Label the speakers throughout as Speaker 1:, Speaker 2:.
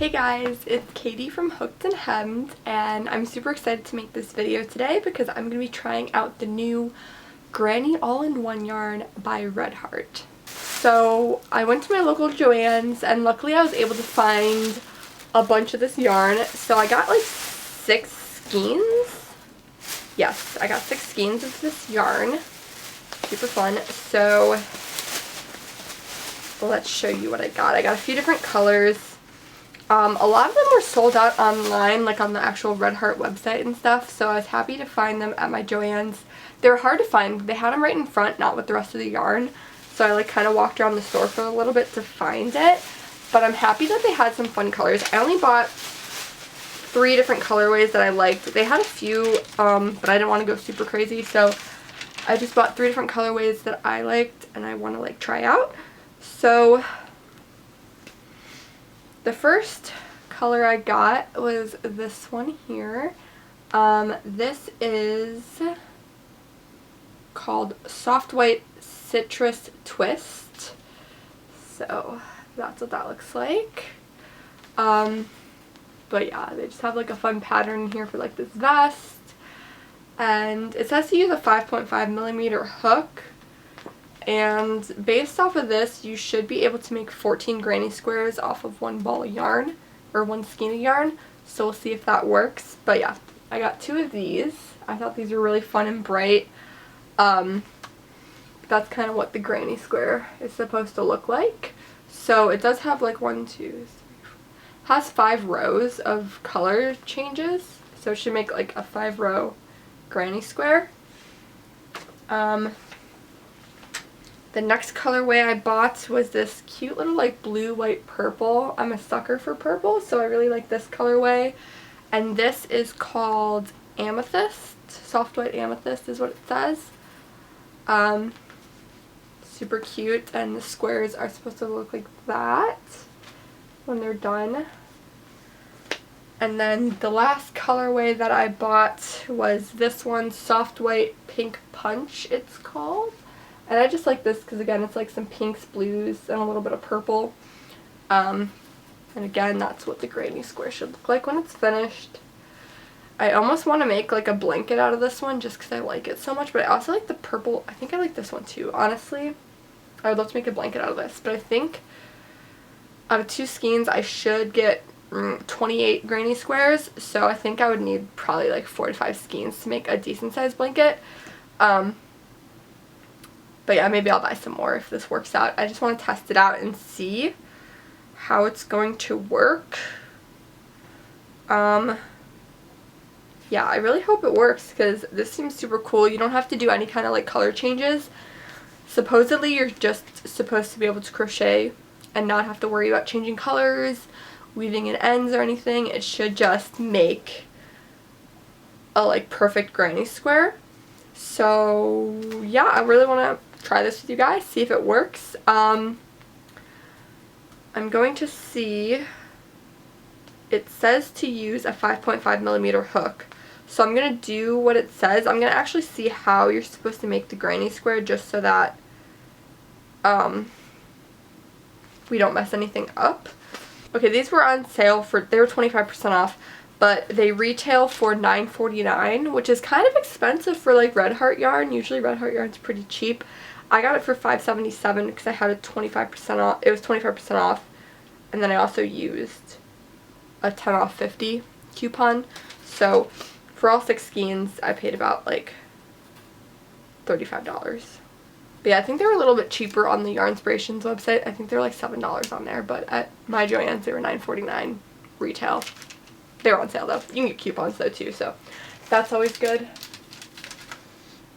Speaker 1: Hey guys, it's Katie from Hooked and Hemmed, and I'm super excited to make this video today because I'm going to be trying out the new Granny All-in-One yarn by Red Heart. So I went to my local Joann's and luckily I was able to find a bunch of this yarn. So I got like 6 skeins. Yes, I got 6 skeins of this yarn. Super fun. So let's show you what I got. I got a few different colors. A lot of them were sold out online, like on the actual Red Heart website and stuff, so I was happy to find them at my Joann's. They were hard to find. They had them right in front, not with the rest of the yarn, so I like kind of walked around the store for a little bit to find it, but I'm happy that they had some fun colors. I only bought 3 different colorways that I liked. They had a few, but I didn't want to go super crazy, so I just bought 3 different colorways that I liked and I want to like try out. So the first color I got was this one here. This is called Soft White Citrus Twist. So that's what that looks like. But yeah, they just have like a fun pattern here for like this vest. And it says to use a 5.5mm hook. And based off of this, you should be able to make 14 granny squares off of 1 ball of yarn, or 1 skein of yarn, so we'll see if that works. But yeah, I got 2 of these. I thought these were really fun and bright. That's kind of what the granny square is supposed to look like. So it does have like 1, 2, 3, 4, has 5 rows of color changes, so it should make like a 5-row granny square. The next colorway I bought was this cute little like blue, white, purple. I'm a sucker for purple, so I really like this colorway. And this is called Amethyst. Soft White Amethyst is what it says. Super cute, and the squares are supposed to look like that when they're done. And then the last colorway that I bought was this one, Soft White Pink Punch it's called. And I just like this because, again, it's like some pinks, blues, and a little bit of purple. And again, that's what the granny square should look like when it's finished. I almost want to make like a blanket out of this one just because I like it so much. But I also like the purple. I think I like this one too. Honestly, I would love to make a blanket out of this. But I think out of 2 skeins, I should get 28 granny squares. So I think I would need probably like 4 to 5 skeins to make a decent sized blanket. But yeah, maybe I'll buy some more if this works out. I just want to test it out and see how it's going to work. Yeah, I really hope it works because this seems super cool. You don't have to do any kind of like color changes. Supposedly you're just supposed to be able to crochet and not have to worry about changing colors, weaving in ends or anything. It should just make a like perfect granny square. So yeah, I really want to try this with you guys, see if it works. I'm going to see, it says to use a 5.5mm hook, so I'm going to do what it says. I'm going to actually see how you're supposed to make the granny square just so that we don't mess anything up. Okay, these were on sale for, they were 25% off, but they retail for $9.49, which is kind of expensive for like Red Heart yarn. Usually Red Heart yarn's pretty cheap. I got it for $5.77 because I had a 25% off. It was 25% off, and then I also used a 10 off 50 coupon. So for all 6 skeins, I paid about like $35. But yeah, I think they were a little bit cheaper on the Yarnspirations website. I think they're like $7 on there, but at my Joann's they were $9.49 retail. They were on sale though. You can get coupons though too, so that's always good.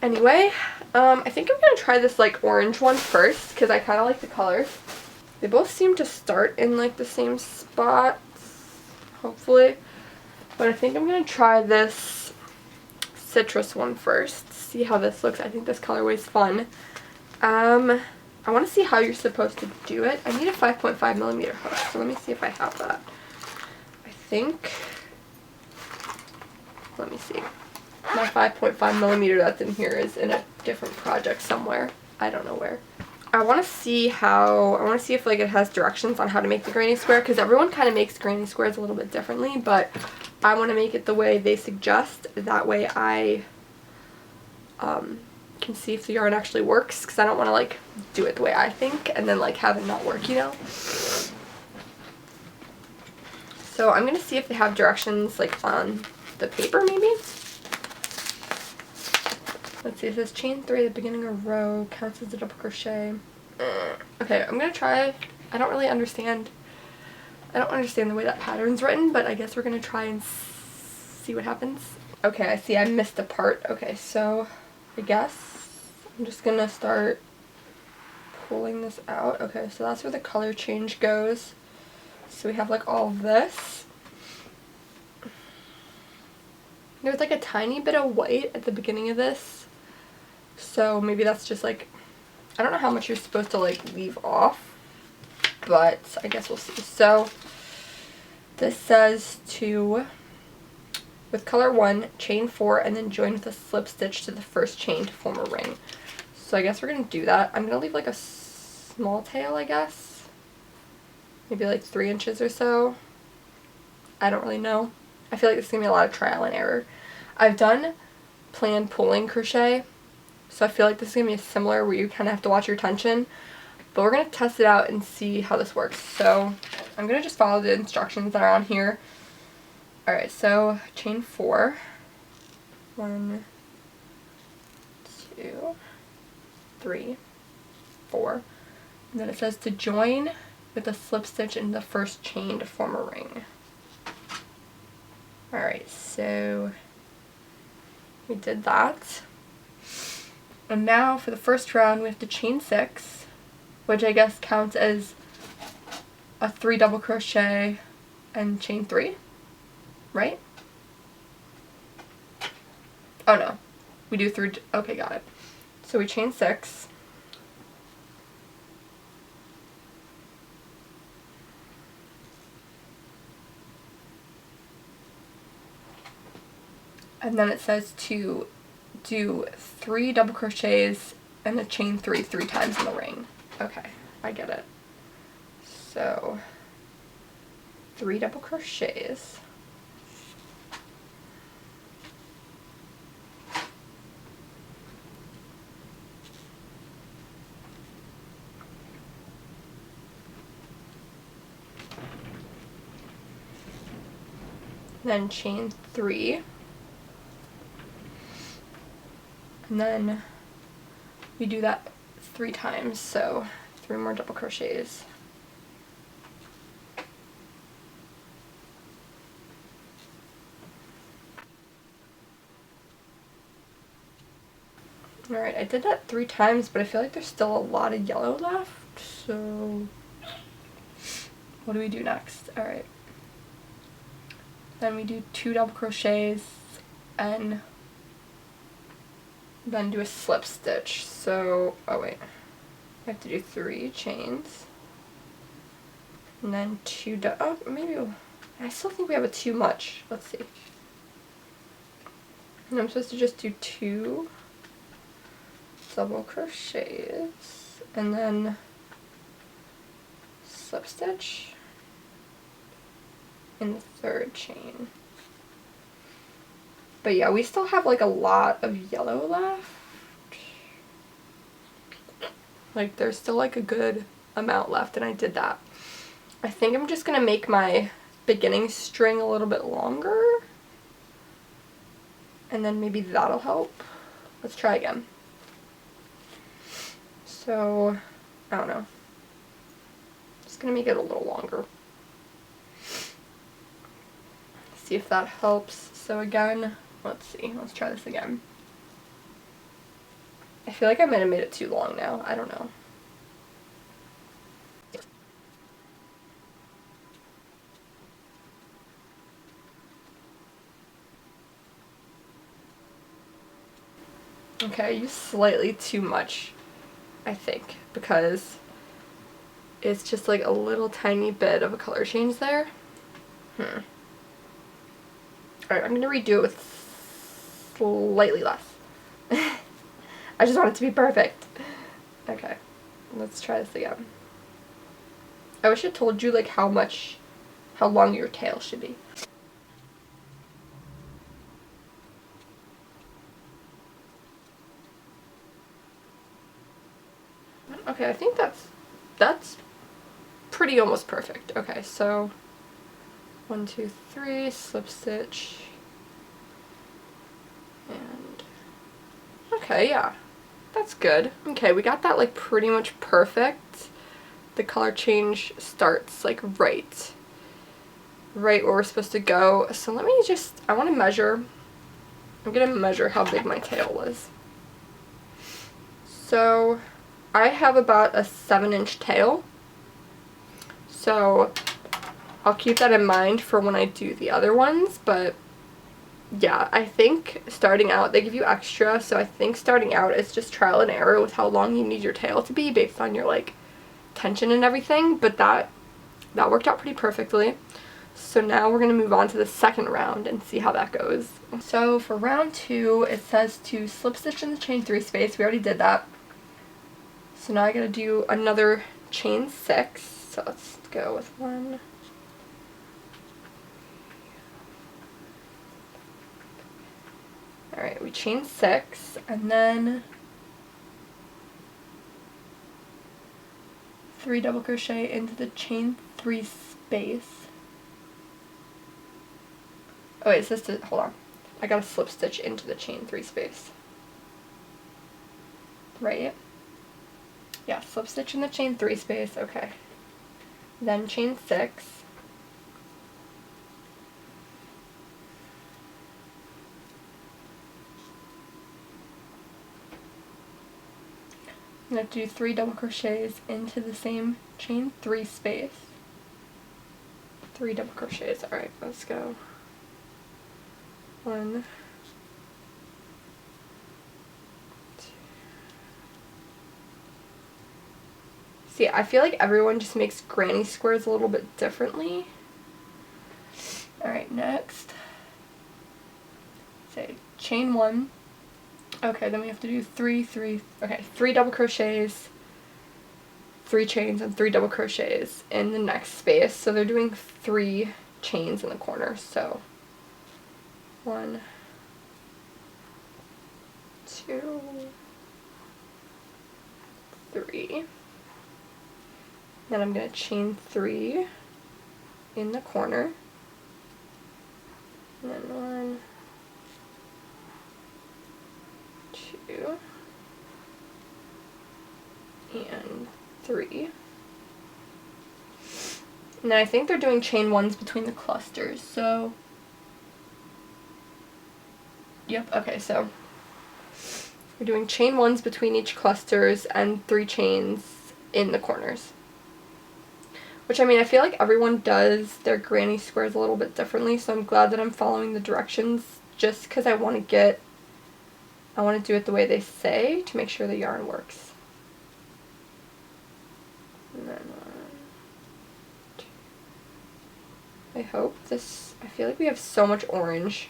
Speaker 1: Anyway, I think I'm going to try this like orange one first because I kind of like the colors. They both seem to start in like the same spots, hopefully. But I think I'm going to try this citrus one first, see how this looks. I think this colorway is fun. I want to see how you're supposed to do it. I need a 5.5mm hook, so let me see if I have that. I think, let me see. My 5.5mm that's in here is in a different project somewhere. I don't know where. I want to see if like it has directions on how to make the granny square, because everyone kind of makes granny squares a little bit differently, but I want to make it the way they suggest. That way I can see if the yarn actually works, because I don't want to like do it the way I think and then like have it not work, you know? So I'm going to see if they have directions like on the paper maybe. Let's see, it says chain 3 at the beginning of row counts as a double crochet. Okay, I'm going to try. I don't understand the way that pattern's written, but I guess we're going to try and see what happens. Okay, I see I missed a part. Okay, so I guess I'm just going to start pulling this out. Okay, so that's where the color change goes. So we have like all this. There's like a tiny bit of white at the beginning of this. So maybe that's just like, I don't know how much you're supposed to like leave off, but I guess we'll see. So this says with color 1, chain 4, and then join with a slip stitch to the first chain to form a ring. So I guess we're going to do that. I'm going to leave like a small tail, I guess. Maybe like 3 inches or so. I don't really know. I feel like this is going to be a lot of trial and error. I've done planned pulling crochet, so I feel like this is going to be similar where you kind of have to watch your tension. But we're going to test it out and see how this works. So I'm going to just follow the instructions that are on here. Alright, so chain 4. 1, 2, 3, 4. And then it says to join with a slip stitch in the first chain to form a ring. Alright, so we did that. And now for the first round we have to chain 6, which I guess counts as a 3 double crochet and chain 3, right? Oh no, we do 3, okay, got it. So we chain 6. And then it says to do 3 double crochets and a chain 3 times in the ring. Okay, I get it. So 3 double crochets. Then chain 3. And then we do that 3 times, so 3 more double crochets. Alright, I did that 3 times, but I feel like there's still a lot of yellow left, so what do we do next? Alright. Then we do 2 double crochets and then do a slip stitch. So, oh wait, I have to do 3 chains, and then 2, oh, maybe, I still think we have too much, let's see. And I'm supposed to just do 2 double crochets, and then slip stitch in the 3rd chain. But yeah, we still have like a lot of yellow left. Like there's still like a good amount left, and I did that. I think I'm just gonna make my beginning string a little bit longer, and then maybe that'll help. Let's try again. So, I don't know. Just gonna make it a little longer. See if that helps. So again, let's see, let's try this again. I feel like I might have made it too long now, I don't know. Okay, I used slightly too much, I think, because it's just like a little tiny bit of a color change there. Alright, I'm gonna redo it with slightly less. I just want it to be perfect. Okay. Let's try this again. I wish I told you like how long your tail should be. Okay, I think that's pretty almost perfect. Okay, so 1, 2, 3, slip stitch, and okay, yeah, that's good. Okay, we got that like pretty much perfect. The color change starts like right where we're supposed to go. So let me just, I want to measure, I'm gonna measure how big my tail was. So I have about a 7-inch tail, so I'll keep that in mind for when I do the other ones. But yeah, I think starting out, they give you extra, so I think starting out it's just trial and error with how long you need your tail to be based on your like tension and everything, but that worked out pretty perfectly. So now we're going to move on to the second round and see how that goes. So for round 2, it says to slip stitch in the chain 3 space. We already did that. So now I got to do another chain 6. So let's go with 1. Alright, we chain 6 and then 3 double crochet into the chain 3 space. Oh wait, it says to, hold on. I gotta slip stitch into the chain 3 space. Right? Yeah, slip stitch in the chain 3 space, okay. Then chain 6. I'm going to do 3 double crochets into the same chain 3 space. 3 double crochets. Alright, let's go. 1, 2. See, I feel like everyone just makes granny squares a little bit differently. Alright, next. Say chain 1. Okay, then we have to do 3 double crochets, 3 chains, and 3 double crochets in the next space. So they're doing 3 chains in the corner. So 1, 2, 3. Then I'm going to chain 3 in the corner. And then 1, 2, and 3. And then I think they're doing chain 1s between the clusters, so yep, okay, so we're doing chain 1s between each clusters and 3 chains in the corners. Which, I mean, I feel like everyone does their granny squares a little bit differently, so I'm glad that I'm following the directions just because I want to do it the way they say to make sure the yarn works. And then 1, 2. I hope this, I feel like we have so much orange.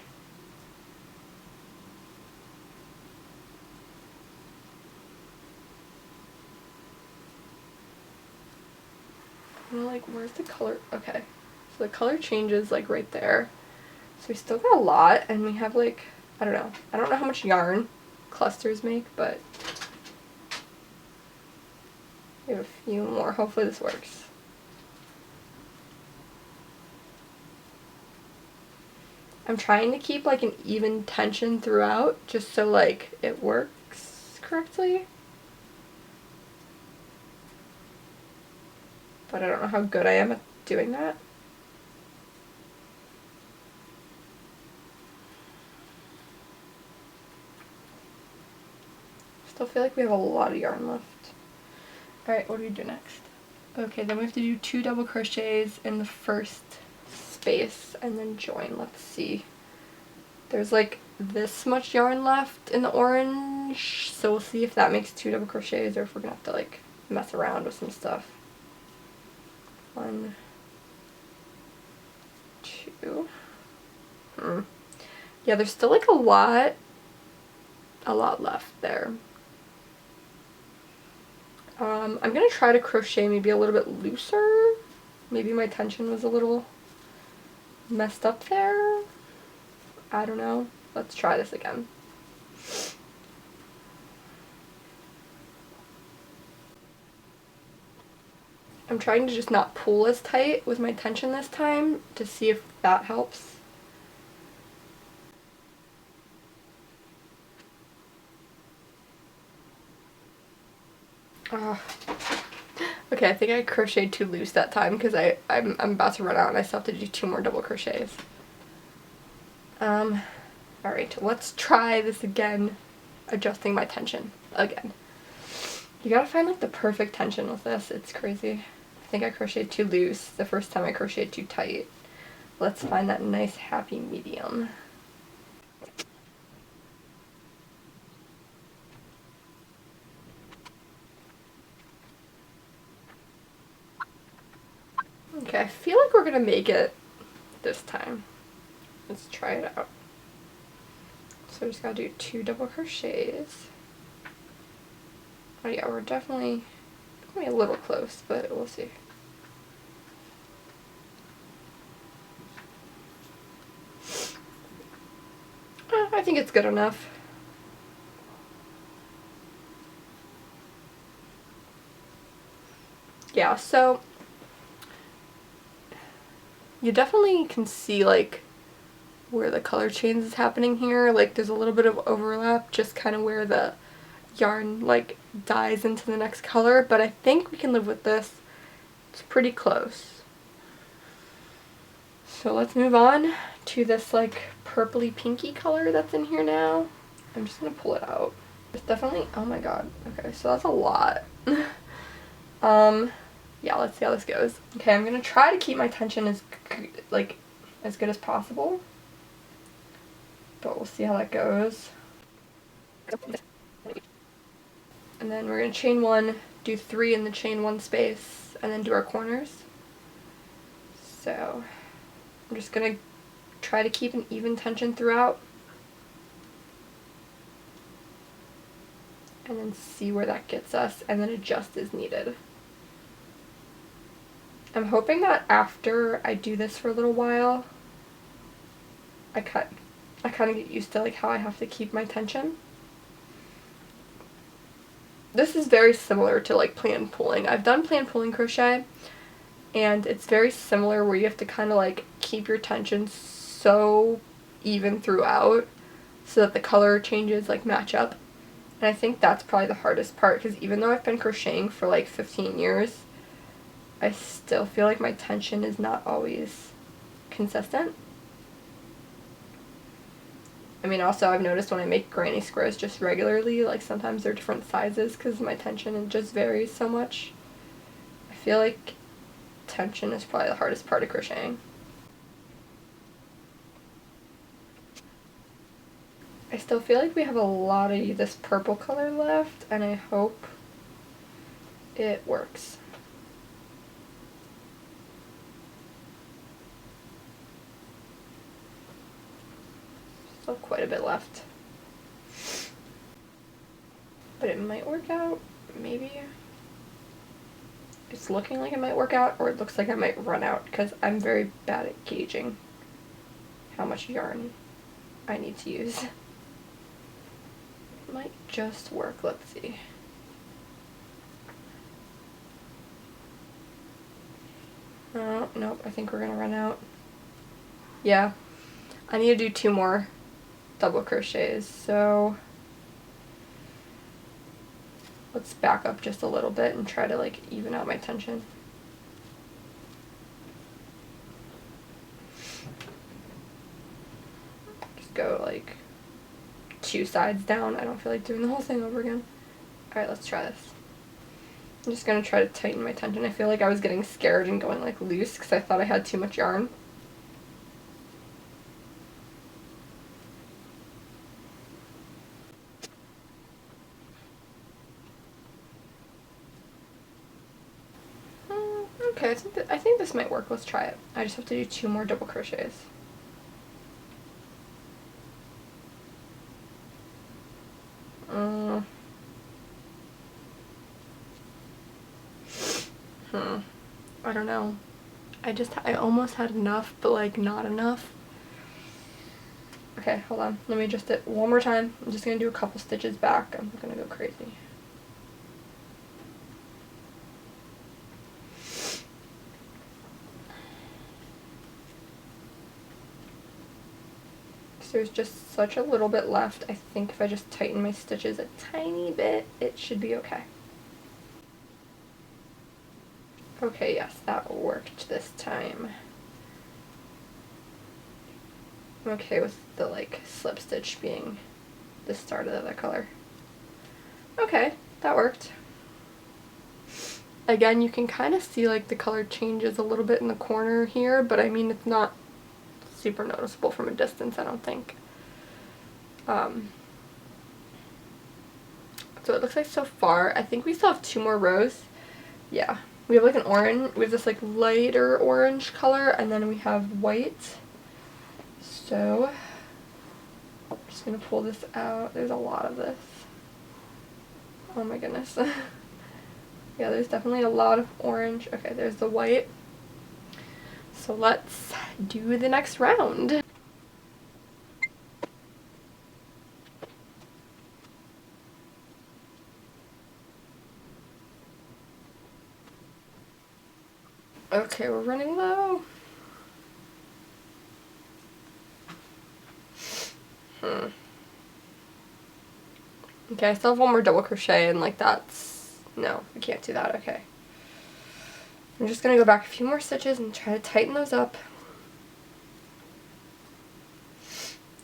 Speaker 1: I'm like, where's the color? Okay, so the color changes like right there. So we still got a lot, and we have like, I don't know how much yarn clusters make, but we have a few more. Hopefully this works. I'm trying to keep like an even tension throughout just so like it works correctly. But I don't know how good I am at doing that. Still feel like we have a lot of yarn left. Alright, what do we do next? Okay, then we have to do 2 double crochets in the first space and then join. Let's see. There's like this much yarn left in the orange, so we'll see if that makes 2 double crochets or if we're gonna have to like mess around with some stuff. 1, 2. Yeah, there's still like a lot left there. I'm gonna try to crochet maybe a little bit looser. Maybe my tension was a little messed up there. I don't know. Let's try this again. I'm trying to just not pull as tight with my tension this time to see if that helps. Okay, I think I crocheted too loose that time because I'm about to run out and I still have to do 2 more double crochets. Alright, let's try this again, adjusting my tension again. You gotta find like the perfect tension with this, it's crazy. I think I crocheted too loose the first time I crocheted too tight. Let's find that nice happy medium. Okay, I feel like we're gonna make it this time. Let's try it out. So I just gotta do 2 double crochets. Oh yeah, we're definitely a little close, but we'll see. I think it's good enough. Yeah, so you definitely can see like where the color change is happening here. Like there's a little bit of overlap, just kind of where the yarn like dyes into the next color, but I think we can live with this. It's pretty close. So let's move on to this like purpley pinky color that's in here now. I'm just gonna pull it out. It's definitely, oh my god, okay, so that's a lot. Yeah, let's see how this goes. Okay, I'm gonna try to keep my tension as good as possible, but we'll see how that goes. And then we're gonna chain 1, do 3 in the chain 1 space, and then do our corners. So I'm just gonna try to keep an even tension throughout, and then see where that gets us, and then adjust as needed. I'm hoping that after I do this for a little while, I kind of get used to like how I have to keep my tension. This is very similar to like plan pulling. I've done plan pulling crochet, and it's very similar where you have to kind of like keep your tension so even throughout so that the color changes like match up. And I think that's probably the hardest part, because even though I've been crocheting for like 15 years, I still feel like my tension is not always consistent. I mean, also I've noticed when I make granny squares just regularly, like sometimes they're different sizes because my tension just varies so much. I feel like tension is probably the hardest part of crocheting. I still feel like we have a lot of this purple color left, and I hope it works. Still quite a bit left. But it might work out, maybe. It's looking like it might work out, or it looks like I might run out, because I'm very bad at gauging how much yarn I need to use. It might just work, let's see. Oh, nope, I think we're gonna run out. Yeah, I need to do 2 more double crochets, so let's back up just a little bit and try to like even out my tension. Just go like 2 sides down. I don't feel like doing the whole thing over again. Alright, let's try this. I'm just gonna try to tighten my tension. I feel like I was getting scared and going like loose because I thought I had too much yarn. Okay, I think this might work. Let's try it. I just have to do 2 more double crochets. I don't know. I almost had enough, but like not enough. Okay, hold on. Let me just do it one more time. I'm just gonna do a couple stitches back. I'm not gonna go crazy. There's just such a little bit left. I think if I just tighten my stitches a tiny bit, it should be okay. Okay, yes, that worked this time. I'm okay with the like slip stitch being the start of the other color. Okay, that worked. Again, you can kind of see like the color changes a little bit in the corner here, but I mean it's not super noticeable from a distance, I don't think. So it looks like so far, I think we still have 2 more rows. Yeah, we have like an orange, we have this like lighter orange color, and then we have white. So I'm just gonna pull this out. There's a lot of this. Oh my goodness. Yeah, there's definitely a lot of orange. Okay, there's the white. So let's do the next round. Okay, we're running low. Okay, I still have 1 more double crochet, and like that's, no, we can't do that. Okay. I'm just gonna go back a few more stitches and try to tighten those up.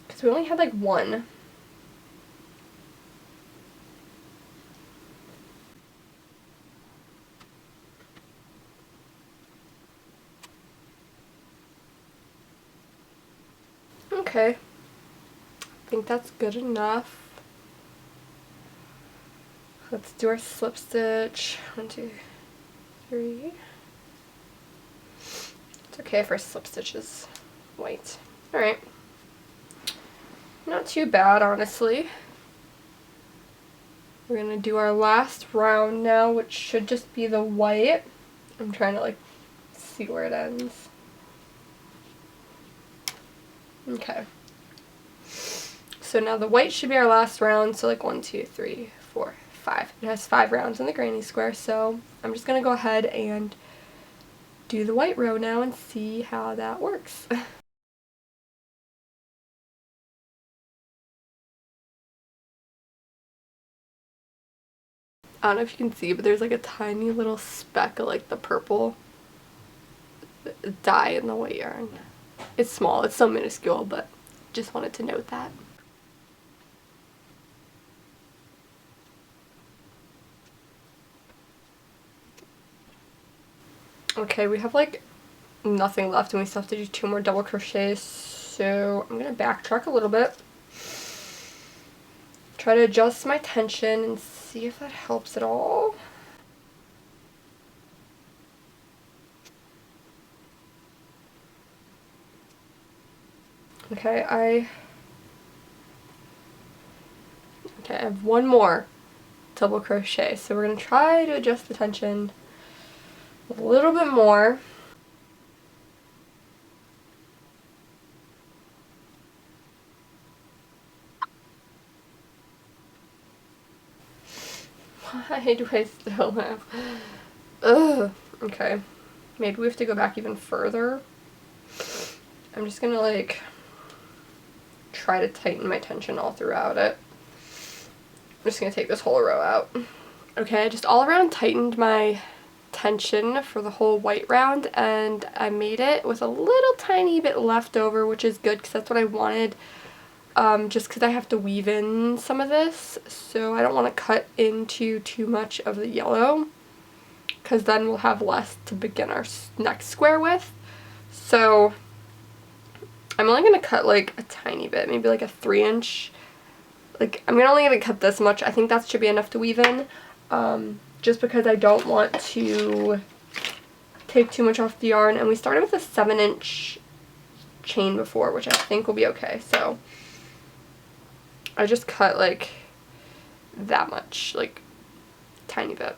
Speaker 1: Because we only had like 1. Okay. I think that's good enough. Let's do our slip stitch. 1, 2, 3. It's okay if our slip stitch is white. Alright. Not too bad, honestly. We're gonna do our last round now, which should just be the white. I'm trying to like see where it ends. Okay. So now the white should be our last round, so like 1, 2, 3, 4, 5. It has 5 rounds in the granny square, so I'm just gonna go ahead and do the white row now and see how that works. I don't know if you can see, but there's like a tiny little speck of like the purple dye in the white yarn. It's small, it's so minuscule, but just wanted to note that. Okay, we have like nothing left and we still have to do 2 more double crochets, so I'm gonna backtrack a little bit. Try to adjust my tension and see if that helps at all. Okay, I have 1 more double crochet, so we're gonna try to adjust the tension a little bit more. Why do I still have... Ugh. Okay. Maybe we have to go back even further. I'm just gonna like try to tighten my tension all throughout it. I'm just gonna take this whole row out. Okay, I just all around tightened my tension for the whole white round, and I made it with a little tiny bit left over, which is good because that's what I wanted. Just because I have to weave in some of this, so I don't want to cut into too much of the yellow, because then we'll have less to begin our next square with. So I'm only going to cut like a tiny bit, maybe like a 3-inch. Like, I'm only going to cut this much. I think that should be enough to weave in, just because I don't want to take too much off the yarn. And we started with a 7-inch chain before, which I think will be okay, so I just cut like that much, like tiny bit.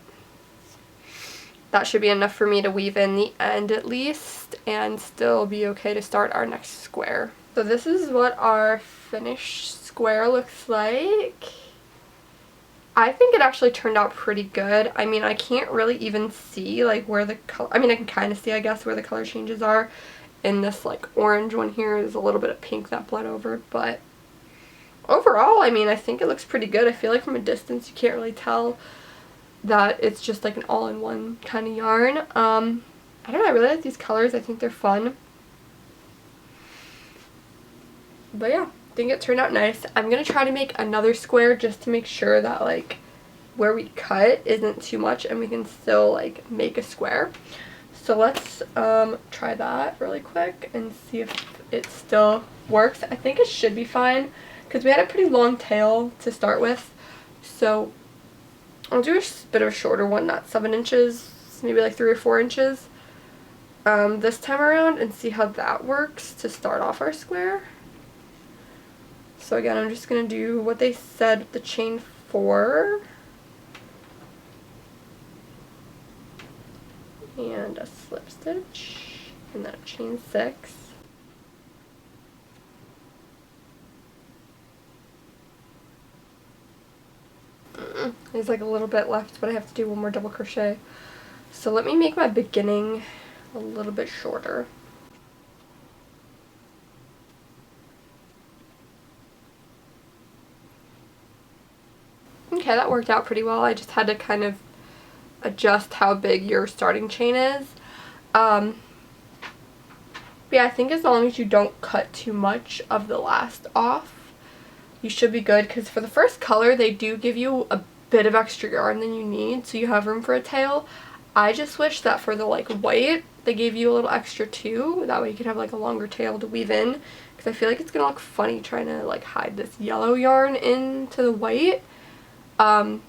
Speaker 1: that should be enough for me to weave in the end at least and still be okay to start our next square. So this is what our finished square looks like. I think it actually turned out pretty good. I mean, I can't really even see like where the color, I mean I can kind of see I guess where the color changes are. In this like orange one here is a little bit of pink that bled over, but overall I mean I think it looks pretty good. I feel like from a distance you can't really tell that it's just like an all-in-one kind of yarn. I don't know, I really like these colors. I think they're fun. But yeah, I think it turned out nice. I'm going to try to make another square just to make sure that like where we cut isn't too much and we can still like make a square. So let's try that really quick and see if it still works. I think it should be fine because we had a pretty long tail to start with. So I'll do a bit of a shorter one, not 7 inches, maybe like 3 or 4 inches this time around, and see how that works to start off our square. So again, I'm just going to do what they said with the chain 4 and a slip stitch and then a chain 6. There's like a little bit left, but I have to do one more double crochet. So let me make my beginning a little bit shorter. Okay, that worked out pretty well. I just had to kind of adjust how big your starting chain is. But yeah, I think as long as you don't cut too much of the last off, you should be good, because for the first color they do give you a bit of extra yarn than you need, so you have room for a tail. I just wish that for the like white they gave you a little extra too, that way you could have like a longer tail to weave in, because I feel like it's gonna look funny trying to like hide this yellow yarn into the white. I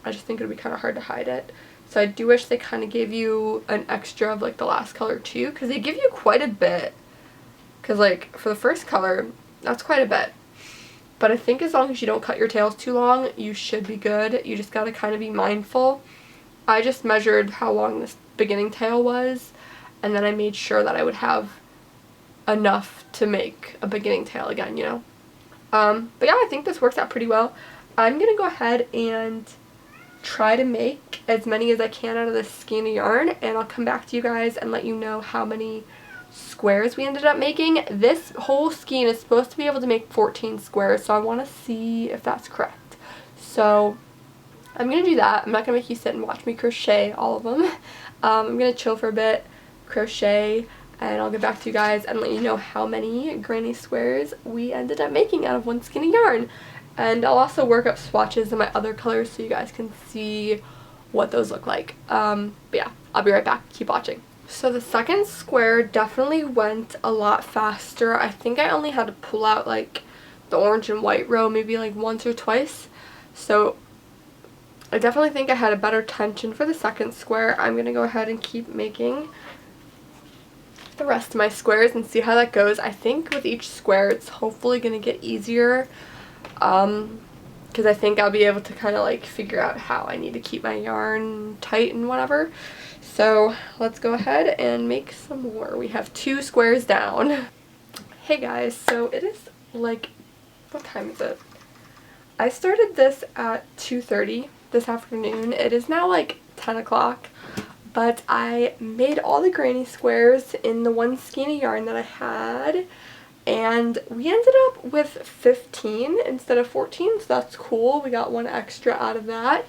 Speaker 1: just think it would be kind of hard to hide it. So I do wish they kind of gave you an extra of like the last color too, because they give you quite a bit. Because like for the first color, that's quite a bit. But I think as long as you don't cut your tails too long, you should be good. You just gotta kind of be mindful. I just measured how long this beginning tail was, and then I made sure that I would have enough to make a beginning tail again, you know. But yeah, I think this works out pretty well. I'm gonna go ahead and try to make as many as I can out of this skein of yarn, and I'll come back to you guys and let you know how many squares we ended up making. This whole skein is supposed to be able to make 14 squares, so I want to see if that's correct. So I'm going to do that. I'm not going to make you sit and watch me crochet all of them. I'm going to chill for a bit, crochet, and I'll get back to you guys and let you know how many granny squares we ended up making out of one skein of yarn. And I'll also work up swatches in my other colors so you guys can see what those look like. But yeah, I'll be right back. Keep watching. So the second square definitely went a lot faster. I think I only had to pull out like the orange and white row maybe like once or twice. So I definitely think I had a better tension for the second square. I'm going to go ahead and keep making the rest of my squares and see how that goes. I think with each square it's hopefully going to get easier. Because I think I'll be able to kind of like figure out how I need to keep my yarn tight and whatever. So let's go ahead and make some more. We have 2 squares down. Hey guys, so it is like, what time is it? I started this at 2:30 this afternoon. It is now like 10 o'clock, but I made all the granny squares in the one skein of yarn that I had, and we ended up with 15 instead of 14, so that's cool. We got 1 extra out of that.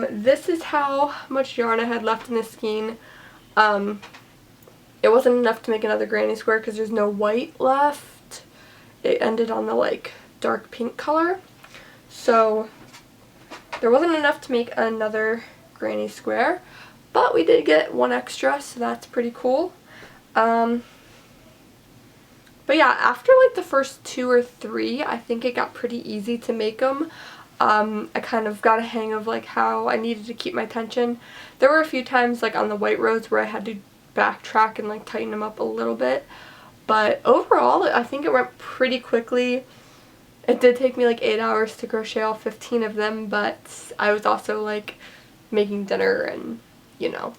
Speaker 1: This is how much yarn I had left in this skein. It wasn't enough to make another granny square because there's no white left. It ended on the like dark pink color. So there wasn't enough to make another granny square, but we did get 1 extra, so that's pretty cool. But yeah, after like the first 2 or 3, I think it got pretty easy to make them. I kind of got a hang of like how I needed to keep my tension. There were a few times like on the white rows where I had to backtrack and like tighten them up a little bit, but overall I think it went pretty quickly. It did take me like 8 hours to crochet all 15 of them, but I was also like making dinner and, you know,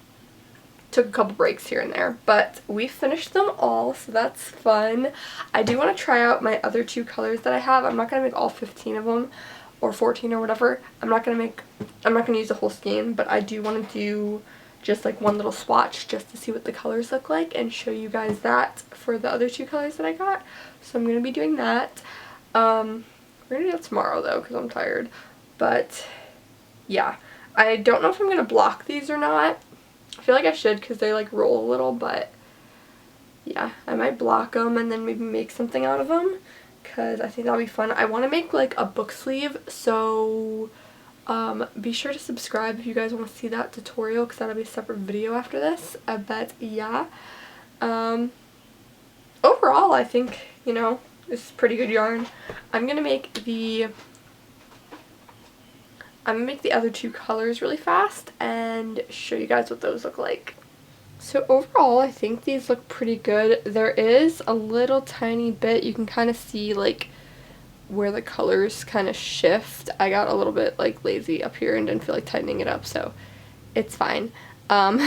Speaker 1: took a couple breaks here and there, but we finished them all, so that's fun. I do want to try out my other 2 colors that I have. I'm not going to make all 15 of them, or 14 or whatever. I'm not going to use the whole skein, but I do want to do just like one little swatch just to see what the colors look like and show you guys that for the other 2 colors that I got. So I'm going to be doing that. We're going to do that tomorrow though because I'm tired. But yeah, I don't know if I'm going to block these or not. I feel like I should because they like roll a little, but yeah, I might block them and then maybe make something out of them because I think that'll be fun. I want to make like a book sleeve, so be sure to subscribe if you guys want to see that tutorial because that'll be a separate video after this. But yeah, overall I think, you know, this is pretty good yarn. I'm gonna make the other 2 colors really fast and show you guys what those look like. So overall, I think these look pretty good. There is a little tiny bit, you can kind of see like where the colors kind of shift. I got a little bit like lazy up here and didn't feel like tightening it up, so it's fine. But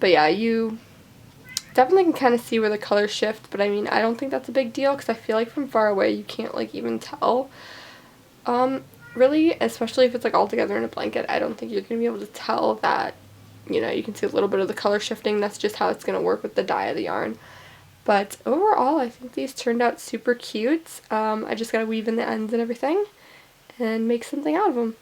Speaker 1: yeah, you definitely can kind of see where the colors shift, but I mean, I don't think that's a big deal because I feel like from far away you can't like even tell. Really, especially if it's like all together in a blanket, I don't think you're going to be able to tell that, you know, you can see a little bit of the color shifting. That's just how it's going to work with the dye of the yarn. But overall, I think these turned out super cute. I just got to weave in the ends and everything and make something out of them.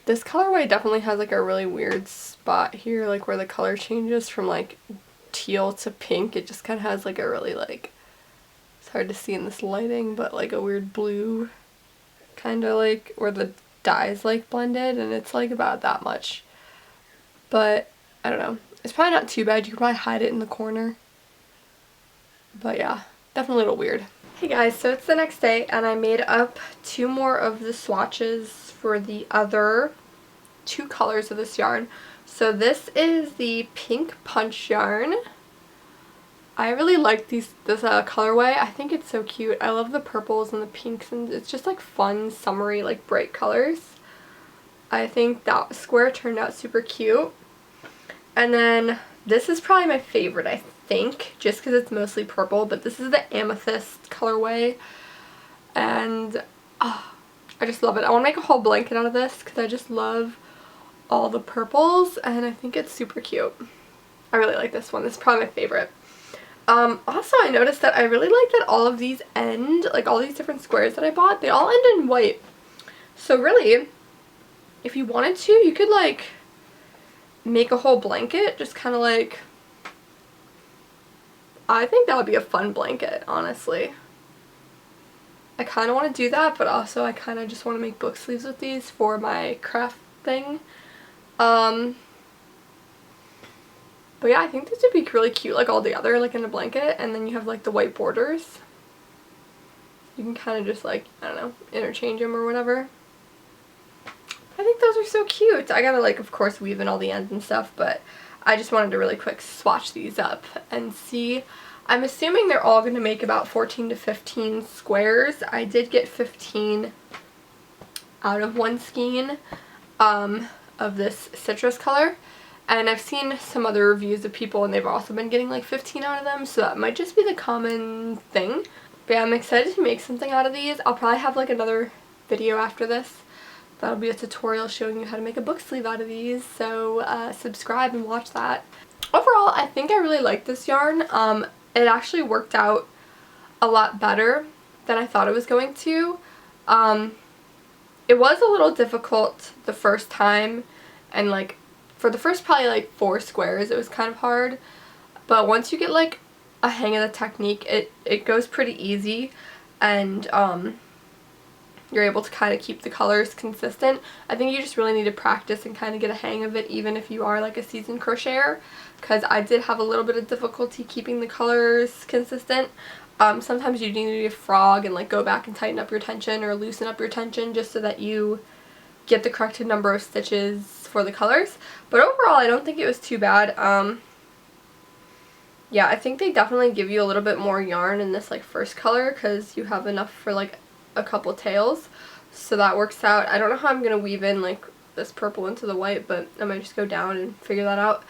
Speaker 1: This colorway definitely has like a really weird spot here, like where the color changes from like teal to pink. It just kind of has like a really like, it's hard to see in this lighting, but like a weird blue kind of like where the dye's like blended, and it's like about that much. But I don't know, it's probably not too bad. You could probably hide it in the corner. But yeah, definitely a little weird. Hey guys, so it's the next day and I made up 2 more of the swatches for the other 2 colors of this yarn. So this is the pink punch yarn. I really like this colorway. I think it's so cute. I love the purples and the pinks, and it's just like fun, summery, like bright colors. I think that square turned out super cute. And then this is probably my favorite, I think, just because it's mostly purple, but this is the amethyst colorway, and I just love it. I want to make a whole blanket out of this because I just love all the purples, and I think it's super cute. I really like this one. This is probably my favorite. Also, I noticed that I really like that all of these end, like all these different squares that I bought, they all end in white. So really, if you wanted to, you could like make a whole blanket, just kind of like, I think that would be a fun blanket, honestly. I kind of want to do that, but also I kind of just want to make book sleeves with these for my craft thing. But yeah, I think this would be really cute, like all together, like in a blanket, and then you have like the white borders. You can kind of just like, I don't know, interchange them or whatever. I think those are so cute. I gotta like, of course, weave in all the ends and stuff, but I just wanted to really quick swatch these up and see. I'm assuming they're all going to make about 14 to 15 squares. I did get 15 out of one skein of this citrus color, and I've seen some other reviews of people and they've also been getting like 15 out of them, so that might just be the common thing. But yeah, I'm excited to make something out of these. I'll probably have like another video after this. That'll be a tutorial showing you how to make a book sleeve out of these, so subscribe and watch that. Overall, I think I really like this yarn. It actually worked out a lot better than I thought it was going to. It was a little difficult the first time, and like for the first probably like 4 squares it was kind of hard, but once you get like a hang of the technique, it goes pretty easy, and you're able to kind of keep the colors consistent. I think you just really need to practice and kind of get a hang of it, even if you are like a seasoned crocheter, because I did have a little bit of difficulty keeping the colors consistent. Sometimes you need to frog and like go back and tighten up your tension or loosen up your tension just so that you get the correct number of stitches for the colors. But overall, I don't think it was too bad. yeah, I think they definitely give you a little bit more yarn in this like first color because you have enough for like a couple tails, so that works out. I don't know how I'm gonna weave in like this purple into the white, but I might just go down and figure that out.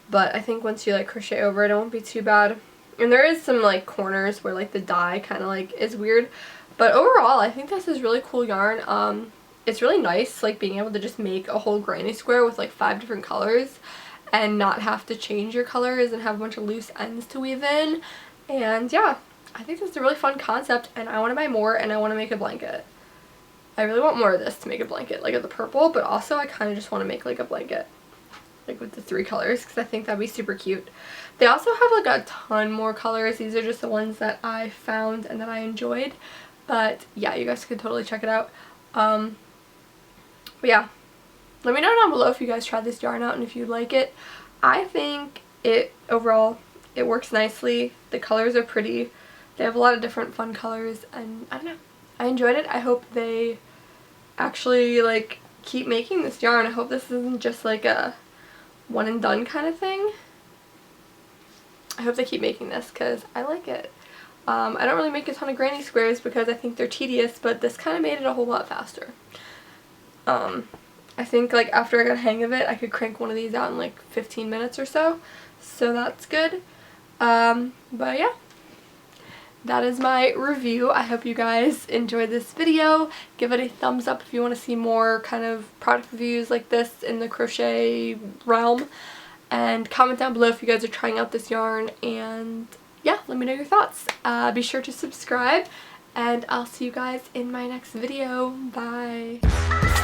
Speaker 1: But I think once you like crochet over it, it won't be too bad. And there is some like corners where like the dye kind of like is weird, but overall I think this is really cool yarn. It's really nice like being able to just make a whole granny square with like 5 different colors and not have to change your colors and have a bunch of loose ends to weave in. And yeah, I think this is a really fun concept, and I want to buy more, and I want to make a blanket. I really want more of this to make a blanket, like of the purple, but also I kind of just want to make like a blanket, like with the 3 colors, because I think that'd be super cute. They also have like a ton more colors. These are just the ones that I found and that I enjoyed, but yeah, you guys could totally check it out. But yeah, let me know down below if you guys tried this yarn out and if you like it. I think it overall, it works nicely. The colors are pretty. They have a lot of different fun colors, and I don't know, I enjoyed it. I hope they actually like keep making this yarn. I hope this isn't just like a one and done kind of thing. I hope they keep making this because I like it. I don't really make a ton of granny squares because I think they're tedious, but this kind of made it a whole lot faster. I think like after I got a hang of it, I could crank one of these out in like 15 minutes or so. So that's good. But yeah, that is my review. I hope you guys enjoyed this video. Give it a thumbs up if you want to see more kind of product reviews like this in the crochet realm. And comment down below if you guys are trying out this yarn. And yeah, let me know your thoughts. Be sure to subscribe, and I'll see you guys in my next video. Bye.